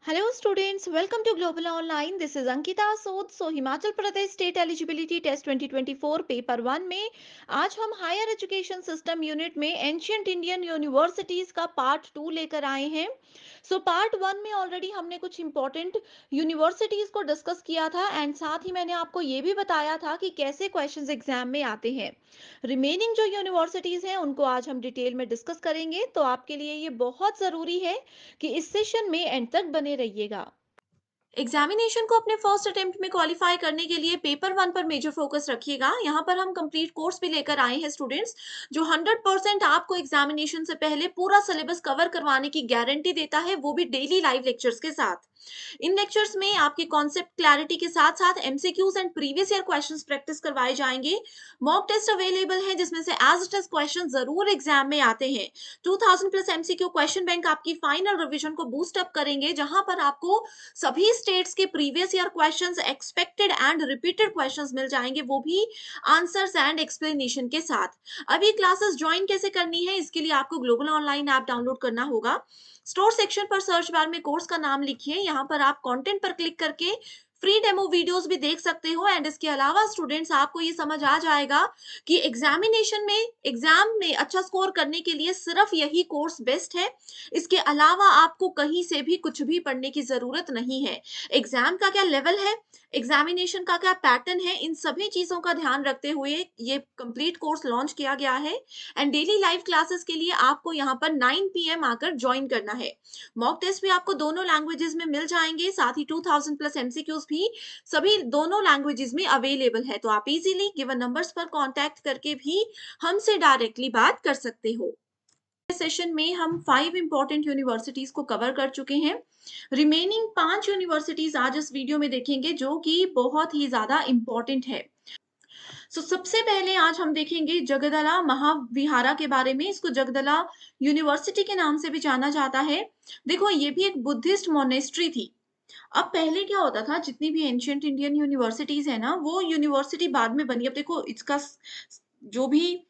Hello students, welcome to Global Online. This is Ankita Sood. Himachal Pradesh state eligibility test 2024 paper 1 में आज हम higher education system unit में ancient Indian universities का part 2 लेकर आए हैं। पार्ट 1 में ऑलरेडी हमने कुछ इंपॉर्टेंट यूनिवर्सिटीज को डिस्कस किया था एंड साथ ही मैंने आपको ये भी बताया था कि कैसे क्वेश्चंस एग्जाम में आते हैं। रिमेनिंग जो यूनिवर्सिटीज हैं उनको आज हम डिटेल में डिस्कस करेंगे, तो आपके लिए ये बहुत ज़रूरी है कि इस सेशन में एंड तक बने रहिएगा। एग्जामिनेशन को अपने फर्स्ट अटेम्प्ट में क्वालिफाई करने के लिए पेपर 1 पर मेजर फोकस रखिएगा। यहाँ पर हम कंप्लीट कोर्स भी लेकर आए हैं स्टूडेंट्स, जो 100% आपको एग्जामिनेशन से पहले पूरा सिलेबस कवर करवाने की गारंटी देता है, वो भी डेली लाइव लेक्चर्स के साथ। इन लेक्चर्स में आपकी कॉन्सेप्ट क्लैरिटी के साथ साथ MCQs and previous year questions practice करवाए जाएंगे। मॉक टेस्ट अवेलेबल है जिसमें से एज इट इज क्वेश्चन जरूर एग्जाम में आते हैं। 2000 प्लस एमसीक्यू क्वेश्चन बैंक आपकी फाइनल रिवीजन को बूस्ट अप करेंगे, जहां पर आपको सभी स्टेट्स के previous year questions, expected and repeated questions मिल जाएंगे, वो भी आंसर्स एंड एक्सप्लेनेशन के साथ। अभी क्लासेस ज्वाइन कैसे करनी है, इसके लिए आपको ग्लोबल ऑनलाइन ऐप डाउनलोड करना होगा। स्टोर सेक्शन पर सर्च बार में कोर्स का नाम लिखिए, यहाँ पर आप कंटेंट पर क्लिक करके फ्री डेमो वीडियोस भी देख सकते हो। एंड इसके अलावा स्टूडेंट्स, आपको ये समझ आ जाएगा कि एग्जाम में अच्छा स्कोर करने के लिए सिर्फ यही कोर्स बेस्ट है। इसके अलावा आपको कहीं से भी कुछ भी पढ़ने की जरूरत नहीं है। एग्जाम का क्या लेवल है, एग्जामिनेशन का क्या पैटर्न है, इन सभी चीजों का ध्यान रखते हुए ये कंप्लीट कोर्स लॉन्च किया गया है। एंड डेली लाइव क्लासेस के लिए आपको यहाँ पर 9 PM आकर ज्वाइन करना है। मॉक टेस्ट भी आपको दोनों लैंग्वेजेस में मिल जाएंगे, साथ ही 2000 प्लस एमसीक्यूज भी सभी दोनों लैंग्वेजेस में अवेलेबल है। तो आप इजीली गिवन नंबर्स पर कांटेक्ट करके भी हमसे डायरेक्टली बात कर सकते हो। सेशन में हम 5 इंपॉर्टेंट यूनिवर्सिटीज को कवर कर चुके हैं। रिमेनिंग 5 यूनिवर्सिटीज आज इस वीडियो में देखेंगे, जो कि बहुत ही ज्यादा इंपॉर्टेंट है। सबसे पहले आज हम देखेंगे जगदला महाविहारा के बारे में। इसको जगदला यूनिवर्सिटी के नाम से भी जाना जाता है। देखो, ये भी एक बुद्धिस्ट मोनेस्ट्री थी। अब पहले क्या होता था, जितनी भी एंशियंट इंडियन यूनिवर्सिटीज है ना, वो यूनिवर्सिटी बाद में बनी। अब देखो, इसका जो भी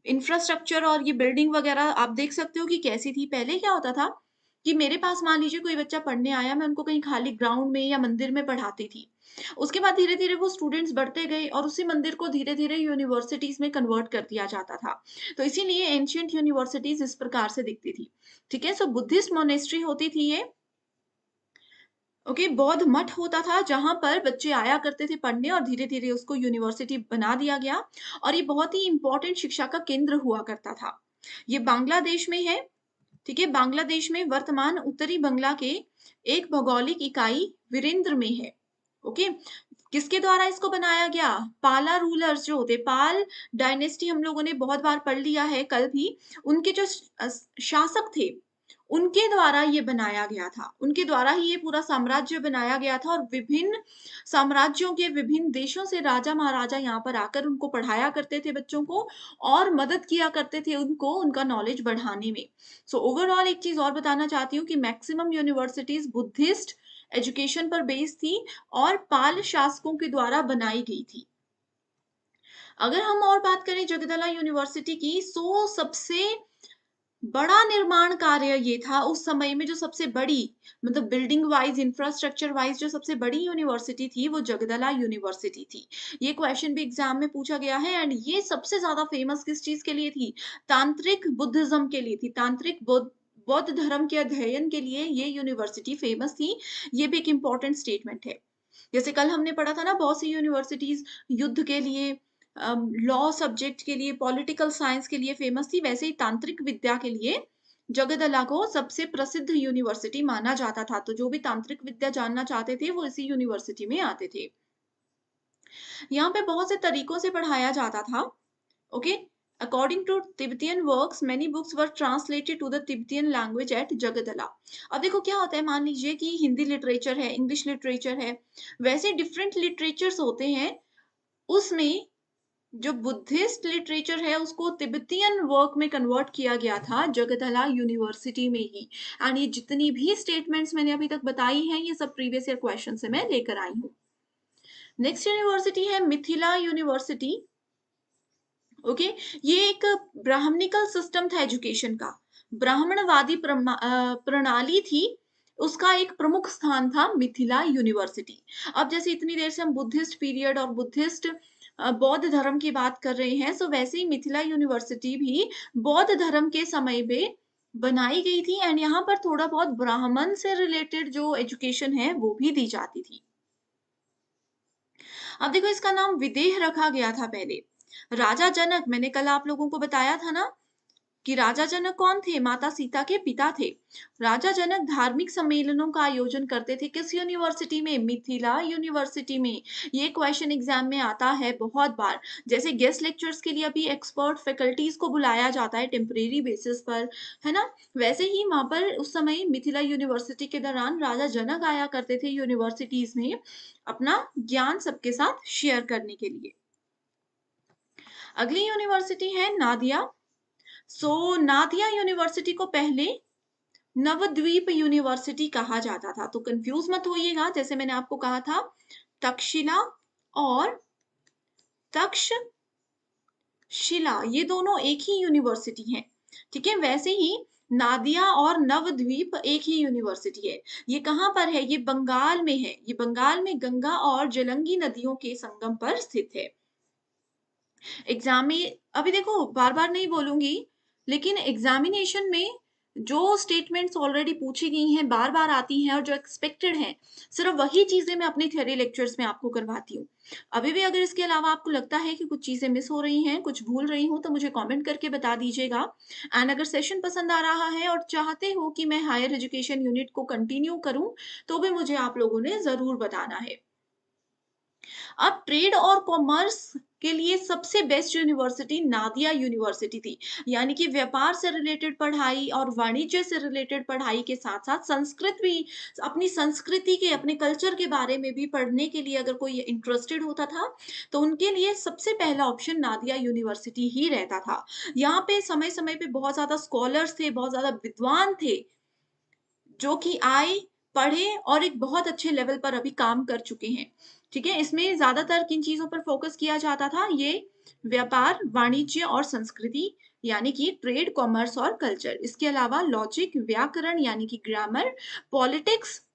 इंफ्रास्ट्रक्चर और ये बिल्डिंग वगैरह आप देख सकते हो कि कैसी थी। पहले क्या होता था कि मेरे पास मान लीजिए कोई बच्चा पढ़ने आया, मैं उनको कहीं खाली ग्राउंड में या मंदिर में पढ़ाती थी। उसके बाद धीरे धीरे वो स्टूडेंट्स बढ़ते गए और उसी मंदिर को धीरे धीरे यूनिवर्सिटीज में कन्वर्ट कर दिया जाता था। तो इसीलिए एंशियंट यूनिवर्सिटीज इस प्रकार से दिखती थी। ठीक है, बुद्धिस्ट मोनेस्ट्री होती थी ये। ओके, बौद्ध मठ होता था जहां पर बच्चे आया करते थे पढ़ने, और धीरे धीरे उसको यूनिवर्सिटी बना दिया गया। और ये बहुत ही इंपॉर्टेंट शिक्षा का केंद्र हुआ करता था। ये बांग्लादेश में है। ठीक है, बांग्लादेश में वर्तमान उत्तरी बंगला के एक भौगोलिक इकाई वीरेंद्र में है। ओके, किसके द्वारा इसको बनाया गया? पाला रूलर्स जो होते, पाल डायनेस्टी हम लोगों ने बहुत बार पढ़ लिया है कल भी। उनके जो शासक थे, उनके द्वारा ये बनाया गया था। उनके द्वारा ही ये पूरा साम्राज्य बनाया गया था, और विभिन्न साम्राज्यों के विभिन्न देशों से राजा महाराजा यहाँ पर आकर उनको पढ़ाया करते थे बच्चों को, और मदद किया करते थे उनको उनका नॉलेज बढ़ाने में। ओवरऑल एक चीज और बताना चाहती हूँ कि मैक्सिमम यूनिवर्सिटीज बुद्धिस्ट एजुकेशन पर बेस्ड थी और पाल शासकों के द्वारा बनाई गई थी। अगर हम और बात करें जगदला यूनिवर्सिटी की, सबसे बड़ा निर्माण कार्य ये था उस समय में। जो सबसे बड़ी, मतलब बिल्डिंग वाइज, इंफ्रास्ट्रक्चर वाइज जो सबसे बड़ी यूनिवर्सिटी थी, वो जगदला यूनिवर्सिटी थी। ये क्वेश्चन भी एग्जाम में पूछा गया है। एंड ये सबसे ज्यादा फेमस किस चीज के लिए थी? तांत्रिक बुद्धिज्म के लिए थी। तांत्रिक बौद्ध धर्म के अध्ययन के लिए ये यूनिवर्सिटी फेमस थी। ये भी एक इंपॉर्टेंट स्टेटमेंट है। जैसे कल हमने पढ़ा था ना, बहुत सी यूनिवर्सिटीज युद्ध के लिए, लॉ सब्जेक्ट के लिए, पॉलिटिकल साइंस के लिए फेमस थी, वैसे ही तांत्रिक विद्या के लिए जगदला को सबसे प्रसिद्ध यूनिवर्सिटी माना जाता था। तो जो भी तांत्रिक विद्या जानना चाहते थे, वो इसी यूनिवर्सिटी में आते थे। यहाँ पे बहुत से तरीकों से पढ़ाया जाता था। Okay, according to Tibetan works, many books were translated to the Tibetan language at Jagaddala. अब देखो क्या होता है, मान लीजिए कि हिंदी लिटरेचर है, इंग्लिश लिटरेचर है, वैसे डिफरेंट लिटरेचर्स होते हैं। उसमें जो बुद्धिस्ट लिटरेचर है, उसको तिब्बतियन वर्क में कन्वर्ट किया गया था जगदला यूनिवर्सिटी में ही। एंड ये जितनी भी स्टेटमेंट्स मैंने अभी तक बताई हैं, ये सब प्रीवियस ईयर क्वेश्चन से मैं लेकर आई हूँ। नेक्स्ट यूनिवर्सिटी है मिथिला यूनिवर्सिटी। ओके, ये एक ब्राह्मणिकल सिस्टम था एजुकेशन का, ब्राह्मणवादी प्रणाली थी। उसका एक प्रमुख स्थान था मिथिला यूनिवर्सिटी। अब जैसे इतनी देर से हम बुद्धिस्ट पीरियड और बुद्धिस्ट बौद्ध धर्म की बात कर रहे हैं, सो वैसे ही मिथिला यूनिवर्सिटी भी बौद्ध धर्म के समय में बनाई गई थी एंड यहाँ पर थोड़ा बहुत ब्राह्मण से रिलेटेड जो एजुकेशन है वो भी दी जाती थी। अब देखो इसका नाम विदेह रखा गया था पहले। राजा जनक, मैंने कल आप लोगों को बताया था ना कि राजा जनक कौन थे? माता सीता के पिता थे। राजा जनक धार्मिक सम्मेलनों का आयोजन करते थे किस यूनिवर्सिटी में? मिथिला यूनिवर्सिटी में। ये क्वेश्चन एग्जाम में आता है बहुत बार। जैसे गेस्ट लेक्चर्स के लिए अभी एक्सपर्ट फैकल्टीज को बुलाया जाता है टेम्परेरी बेसिस पर, है ना? वैसे ही वहां पर उस समय मिथिला यूनिवर्सिटी के दौरान राजा जनक आया करते थे यूनिवर्सिटीज में अपना ज्ञान सबके साथ शेयर करने के लिए। अगली यूनिवर्सिटी है नादिया। नादिया यूनिवर्सिटी को पहले नवद्वीप यूनिवर्सिटी कहा जाता था, तो कंफ्यूज मत होइएगा। जैसे मैंने आपको कहा था तक्षशिला और तक्षशिला ये दोनों एक ही यूनिवर्सिटी हैं, ठीक है? वैसे ही नादिया और नवद्वीप एक ही यूनिवर्सिटी है। ये कहाँ पर है? ये बंगाल में है। ये बंगाल में गंगा और जलंगी नदियों के संगम पर स्थित है। एग्जाम में अभी देखो बार बार नहीं बोलूंगी, लेकिन एग्जामिनेशन में जो स्टेटमेंट्स ऑलरेडी पूछी गई हैं बार बार आती हैं और जो एक्सपेक्टेड हैं, सिर्फ वही चीजें मैं अपने थ्योरी लेक्चर्स में आपको करवाती हूँ। अभी भी अगर इसके अलावा आपको लगता है कि कुछ चीजें मिस हो रही हैं, कुछ भूल रही हूँ, तो मुझे कमेंट करके बता दीजिएगा। एंड अगर सेशन पसंद आ रहा है और चाहते हो कि मैं हायर एजुकेशन यूनिट को कंटिन्यू करूँ, तो भी मुझे आप लोगों ने जरूर बताना है। अब ट्रेड और कॉमर्स के लिए सबसे बेस्ट यूनिवर्सिटी नादिया यूनिवर्सिटी थी। यानी कि व्यापार से रिलेटेड पढ़ाई और वाणिज्य से रिलेटेड पढ़ाई के साथ साथ संस्कृत भी, अपनी संस्कृति के, अपने कल्चर के बारे में भी पढ़ने के लिए अगर कोई इंटरेस्टेड होता था, तो उनके लिए सबसे पहला ऑप्शन नादिया यूनिवर्सिटी ही रहता था। यहाँ पे समय समय पे बहुत ज्यादा स्कॉलर्स थे, बहुत ज्यादा विद्वान थे, जो कि आए, पढ़े और एक बहुत अच्छे लेवल पर अभी काम कर चुके हैं। ठीक है? इसमें ज़्यादातर किन चीज़ों पर फोकस किया जाता था? ये व्यापार, वाणिज्य और संस्कृति, यानी कि ट्रेड, कॉमर्स और कल्चर। इसके अलावा लॉजिक, व्याकरण यानी कि ग्रामर, पॉलिटिक्स,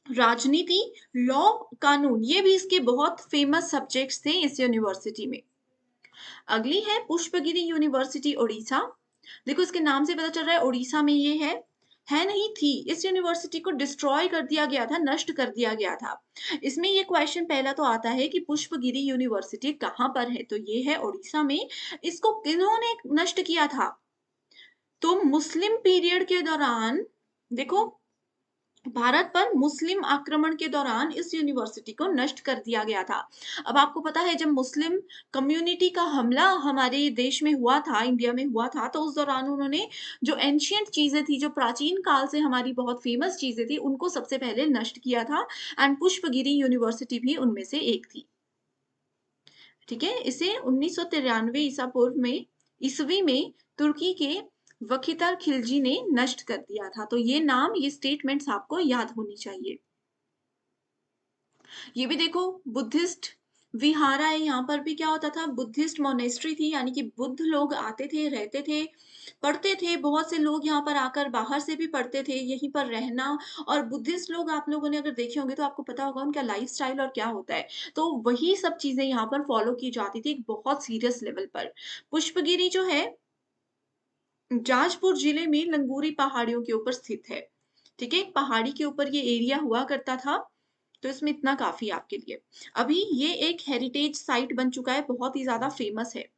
राजनीति, लॉ, कानून, ये भी इसके बहुत फेमस सब्जेक्ट्स थे इस यूनिवर्सिटी में। अगली है पुष्पगिरी यूनिवर्सिटी ओडिशा। देखो इसके नाम से पता चल रहा है ओडिशा में ये है नहीं थी। इस यूनिवर्सिटी को डिस्ट्रॉय कर दिया गया था, नष्ट कर दिया गया था। इसमें ये क्वेश्चन पहला तो आता है कि पुष्पगिरी यूनिवर्सिटी कहाँ पर है? तो ये है ओडिशा में। इसको किन्होंने नष्ट किया था? तो मुस्लिम पीरियड के दौरान, देखो भारत पर मुस्लिम आक्रमण के दौरान इस यूनिवर्सिटी को नष्ट कर दिया गया था। अब आपको पता है जब मुस्लिम कम्युनिटी का हमला हमारे देश में हुआ था, इंडिया में हुआ था, तो उस दौरान उन्होंने जो एंशिएंट चीजें थी, जो प्राचीन काल से हमारी बहुत फेमस चीजें थी, उनको सबसे पहले नष्ट किया था एंड पुष्पगिरी यूनिवर्सिटी भी उनमें से एक थी। ठीक है? इसे 1993 ईसा पूर्व में ईसवी में तुर्की के वखीतर खिलजी ने नष्ट कर दिया था। तो ये नाम, ये स्टेटमेंट्स आपको याद होनी चाहिए। ये भी देखो बुद्धिस्ट विहारा है। यहाँ पर भी क्या होता था? बुद्धिस्ट मोनेस्ट्री थी, यानी कि बुद्ध लोग आते थे, रहते थे, पढ़ते थे। बहुत से लोग यहाँ पर आकर बाहर से भी पढ़ते थे, यहीं पर रहना। और बुद्धिस्ट लोग आप लोगों ने अगर देखे होंगे तो आपको पता होगा उनका लाइफस्टाइल और क्या होता है। तो वही सब चीजें यहाँ पर फॉलो की जाती थी एक बहुत सीरियस लेवल पर। पुष्पगिरी जो है जाजपुर जिले में लंगूरी पहाड़ियों के ऊपर स्थित है। ठीक है? एक पहाड़ी के ऊपर ये एरिया हुआ करता था। तो इसमें इतना काफी है आपके लिए। अभी ये एक हेरिटेज साइट बन चुका है, बहुत ही ज्यादा फेमस है।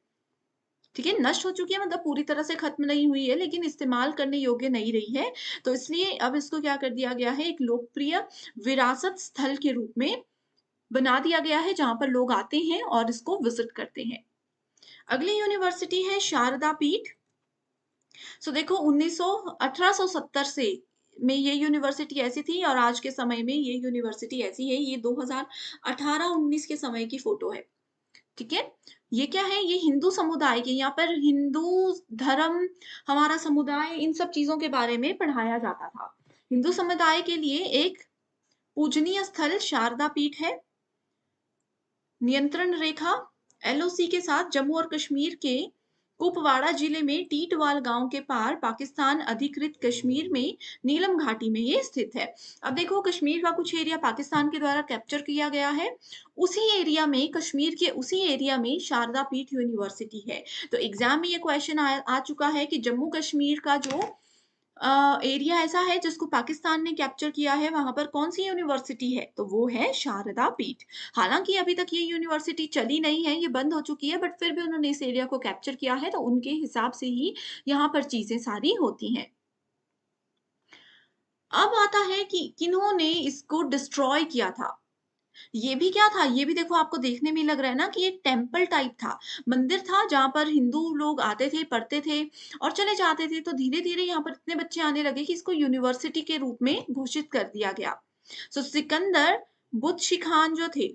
ठीक है? नष्ट हो चुकी है मतलब पूरी तरह से खत्म नहीं हुई है, लेकिन इस्तेमाल करने योग्य नहीं रही है। तो इसलिए अब इसको क्या कर दिया गया है? एक लोकप्रिय विरासत स्थल के रूप में बना दिया गया है, जहां पर लोग आते हैं और इसको विजिट करते हैं। अगली यूनिवर्सिटी है शारदा पीठ। देखो 1870 से में ये यूनिवर्सिटी ऐसी थी और आज के समय में ये यूनिवर्सिटी ऐसी है। ये 2018-19 के समय की फोटो है। ठीक है? ये क्या है? ये हिंदू समुदाय के, यहाँ पर हिंदू धर्म, हमारा समुदाय, इन सब चीजों के बारे में पढ़ाया जाता था। हिंदू समुदाय के लिए एक पूजनीय स्थल शारदा पीठ है। नियंत्रण रेखा एलओसी के साथ जम्मू और कश्मीर के कुपवाड़ा जिले में टीटवाल गांव के पार पाकिस्तान अधिकृत कश्मीर में नीलम घाटी में ये स्थित है। अब देखो, कश्मीर का कुछ एरिया पाकिस्तान के द्वारा कैप्चर किया गया है। उसी एरिया में, कश्मीर के उसी एरिया में शारदा पीठ यूनिवर्सिटी है। तो एग्जाम में ये क्वेश्चन आ चुका है कि जम्मू कश्मीर का जो एरिया ऐसा है जिसको पाकिस्तान ने कैप्चर किया है, वहां पर कौन सी यूनिवर्सिटी है? तो वो है शारदा पीठ। हालांकि अभी तक ये यूनिवर्सिटी चली नहीं है, ये बंद हो चुकी है, बट फिर भी उन्होंने इस एरिया को कैप्चर किया है, तो उनके हिसाब से ही यहाँ पर चीजें सारी होती हैं। अब आता है कि किन्होंने इसको डिस्ट्रॉय किया था। ये भी क्या था? ये भी देखो, आपको देखने में लग रहा है ना कि एक टेम्पल टाइप था, मंदिर था जहाँ पर हिंदू लोग आते थे, पढ़ते थे और चले जाते थे। तो धीरे-धीरे यहाँ पर इतने बच्चे आने लगे कि इसको यूनिवर्सिटी के रूप में घोषित कर दिया गया। सो सिकंदर बुतशी खान जो थे,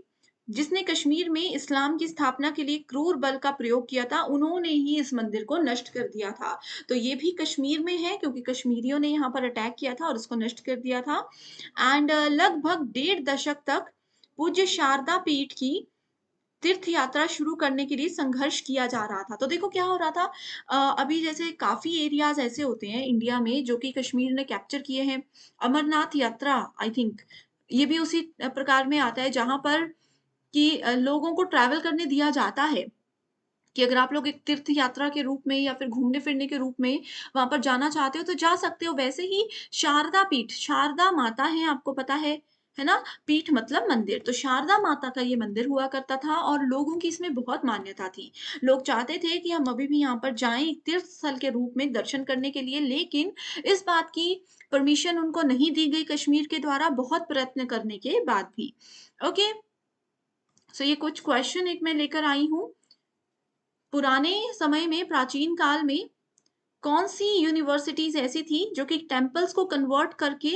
जिसने कश्मीर में इस्लाम की स्थापना के लिए क्रूर बल का प्रयोग किया था, उन्होंने ही इस मंदिर को नष्ट कर दिया था। तो ये भी कश्मीर में है, क्योंकि कश्मीरियों ने यहाँ पर अटैक किया था और इसको नष्ट कर दिया था। एंड लगभग 1.5 दशक तक पूज्य शारदा पीठ की तीर्थ यात्रा शुरू करने के लिए संघर्ष किया जा रहा था। तो देखो क्या हो रहा था, अभी जैसे काफ़ी एरियाज़ ऐसे होते हैं इंडिया में जो कि कश्मीर ने कैप्चर किए हैं। अमरनाथ यात्रा, आई थिंक ये भी उसी प्रकार में आता है, जहाँ पर कि लोगों को ट्रैवल करने दिया जाता है कि अगर आप लोग एक तीर्थ यात्रा के रूप में या फिर घूमने-फिरने के रूप में वहाँ पर जाना चाहते हो तो जा सकते हो। वैसे ही शारदा पीठ, शारदा माता हैं, आपको पता है ना? पीठ मतलब मंदिर, तो शारदा माता का ये मंदिर हुआ करता था और लोगों की इसमें बहुत मान्यता थी। लोग चाहते थे कि हम अभी भी यहाँ पर जाएँ एक तीर्थ स्थल के रूप में दर्शन करने के लिए, लेकिन इस बात की परमिशन उनको नहीं दी गई कश्मीर के द्वारा, बहुत प्रयत्न करने के बाद भी। ओके, सो ये कुछ क्वेश्चन एक मैं लेकर आई हूँ। पुराने समय में, प्राचीन काल में कौन सी यूनिवर्सिटीज ऐसी थी जो कि टेम्पल्स को कन्वर्ट करके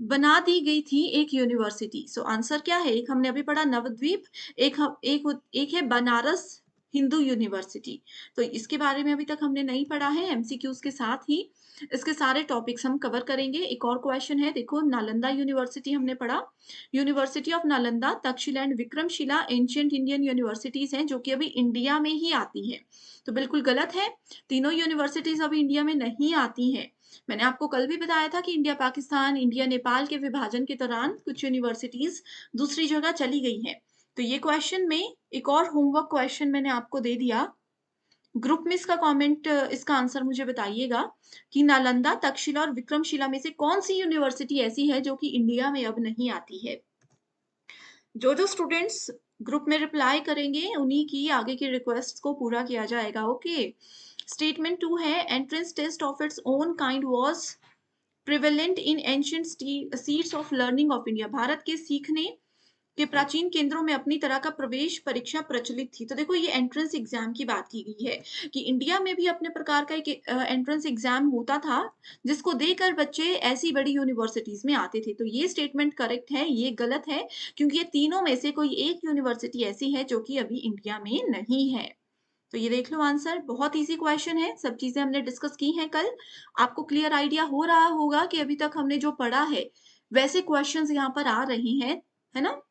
बना दी गई थी एक यूनिवर्सिटी? सो आंसर क्या है? एक हमने अभी पढ़ा नवद्वीप, एक है बनारस हिंदू यूनिवर्सिटी। तो इसके बारे में अभी तक हमने नहीं पढ़ा है, एमसीक्यूज के साथ ही इसके सारे टॉपिक्स हम कवर करेंगे। एक और क्वेश्चन है, देखो नालंदा यूनिवर्सिटी हमने पढ़ा। University of Nalanda, Takshashila and Vikramshila ancient Indian universities हैं जो कि अभी इंडिया में ही आती हैं। तो बिल्कुल गलत है, तीनों यूनिवर्सिटीज अभी इंडिया में नहीं आती हैं। मैंने आपको कल भी बताया था कि इंडिया पाकिस्तान, इंडिया नेपाल के विभाजन के दौरान कुछ यूनिवर्सिटीज दूसरी जगह चली गई हैं। तो ये क्वेश्चन में एक और होमवर्क क्वेश्चन मैंने आपको दे दिया। ग्रुप में इसका कमेंट, इसका आंसर मुझे बताइएगा कि नालंदा, तक्षशिला और विक्रमशिला में से कौन सी यूनिवर्सिटी ऐसी है जो कि इंडिया में अब नहीं आती है? जो स्टूडेंट्स ग्रुप में रिप्लाई करेंगे उन्हीं की आगे की रिक्वेस्ट को पूरा किया जाएगा। ओके, स्टेटमेंट 2 है, entrance test of its own kind was prevalent in ancient seats of learning of India. Bharat के सीखने के प्राचीन केंद्रों में अपनी तरह का प्रवेश परीक्षा प्रचलित थी। तो देखो, ये एंट्रेंस एग्जाम की बात की गई है कि इंडिया में भी अपने प्रकार का एक एंट्रेंस एग्जाम होता था, जिसको देकर बच्चे ऐसी बड़ी यूनिवर्सिटीज में आते थे। तो ये स्टेटमेंट करेक्ट है, ये गलत है, क्योंकि ये तीनों में से कोई एक यूनिवर्सिटी ऐसी है जो कि अभी इंडिया में नहीं है। तो ये देख लो आंसर, बहुत इजी क्वेश्चन है, सब चीजें हमने डिस्कस की हैं कल। आपको क्लियर आइडिया हो रहा होगा कि अभी तक हमने जो पढ़ा है वैसे क्वेश्चंस यहाँ पर आ रहे हैं, है ना?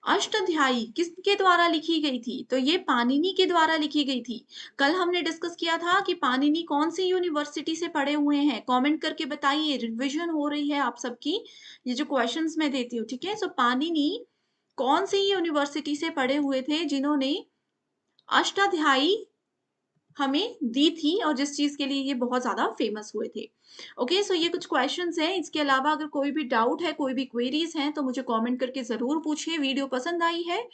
अष्टाध्यायी किसके द्वारा लिखी गई थी? तो ये पाणिनि के द्वारा लिखी गई थी। कल हमने डिस्कस किया था कि पाणिनि कौन सी यूनिवर्सिटी से पढ़े हुए हैं, कमेंट करके बताइए, रिवीजन हो रही है आप सबकी, ये जो क्वेश्चंस मैं देती हूँ, ठीक है? सो पाणिनि कौन सी यूनिवर्सिटी से पढ़े हुए थे जिन्होंने अष्टाध्यायी हमें दी थी और जिस चीज के लिए ये बहुत ज्यादा फेमस हुए थे। ओके, सो ये कुछ क्वेश्चंस हैं। इसके अलावा अगर कोई भी डाउट है, कोई भी क्वेरीज हैं, तो मुझे कमेंट करके जरूर पूछिए। वीडियो पसंद आई है,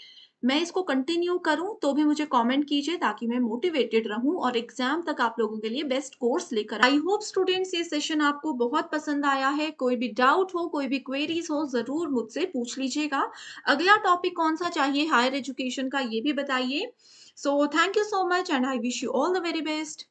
मैं इसको कंटिन्यू करूं, तो भी मुझे कमेंट कीजिए ताकि मैं मोटिवेटेड रहूं और एग्जाम तक आप लोगों के लिए बेस्ट कोर्स लेकर। आई होप स्टूडेंट्स ये सेशन आपको बहुत पसंद आया है। कोई भी डाउट हो, कोई भी क्वेरीज हो, जरूर मुझसे पूछ लीजिएगा। अगला टॉपिक कौन सा चाहिए हायर एजुकेशन का, ये भी बताइए। So thank you so much and I wish you all the very best.